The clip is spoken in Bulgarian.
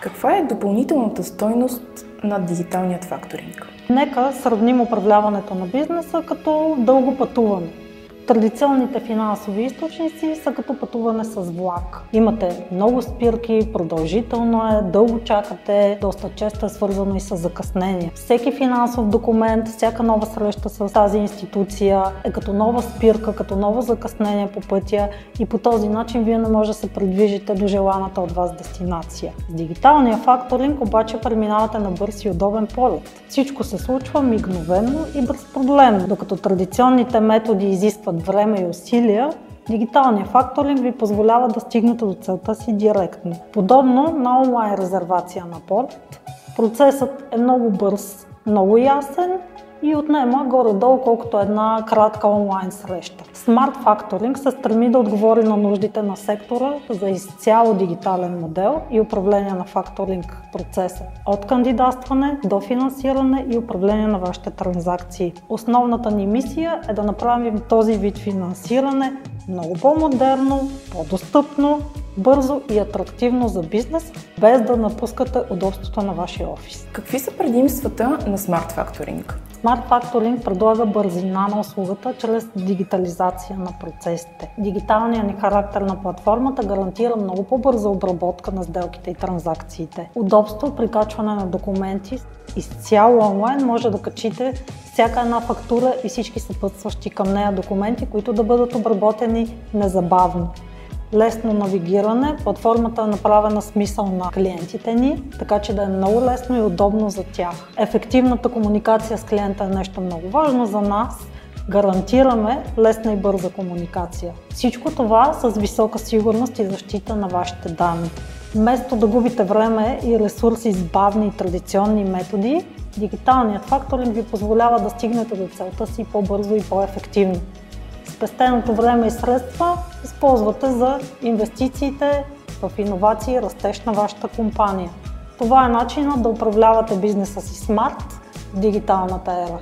Каква е допълнителната стойност на дигиталният факторинг? Нека сравним управляването на бизнеса като дълго пътуване. Традиционните финансови източници са като пътуване с влак. Имате много спирки, продължително е, дълго чакате, доста често е свързано и с закъснение. Всеки финансов документ, всяка нова среща с тази институция е като нова спирка, като ново закъснение по пътя и по този начин вие не може да се придвижите до желаната от вас дестинация. С дигиталния факторинг обаче преминавате на бърз и удобен полет. Всичко се случва мигновено и безпроблемно, докато традиционните методи изискват време и усилия, дигиталният факторинг ви позволява да стигнете до целта си директно. Подобно на онлайн резервация на полет, процесът е много бърз, много ясен и отнема горе-долу колкото една кратка онлайн среща. Smart Factoring се стреми да отговори на нуждите на сектора за изцяло дигитален модел и управление на факторинг процеса. От кандидатстване до финансиране и управление на вашите транзакции. Основната ни мисия е да направим този вид финансиране много по-модерно, по-достъпно, бързо и атрактивно за бизнес, без да напускате удобството на вашия офис. Какви са предимствата на Smart Factoring? Smart Factoring предлага бързина на услугата чрез дигитализация на процесите. Дигиталният ни характер на платформата гарантира много по-бърза обработка на сделките и транзакциите. Удобство при качване на документи изцяло онлайн може да качите всяка една фактура и всички съпътстващи към нея документи, които да бъдат обработени незабавно. Лесно навигиране, платформата е направена с мисъл на клиентите ни, така че да е много лесно и удобно за тях. Ефективната комуникация с клиента е нещо много важно за нас. Гарантираме лесна и бърза комуникация. Всичко това с висока сигурност и защита на вашите данни. Вместо да губите време и ресурси с бавни и традиционни методи, дигиталният факторинг ви позволява да стигнете до целта си по-бързо и по-ефективно. Спестеното време и средства използвате за инвестициите в иновации и растеж на вашата компания. Това е начинът да управлявате бизнеса си смарт в дигиталната ера.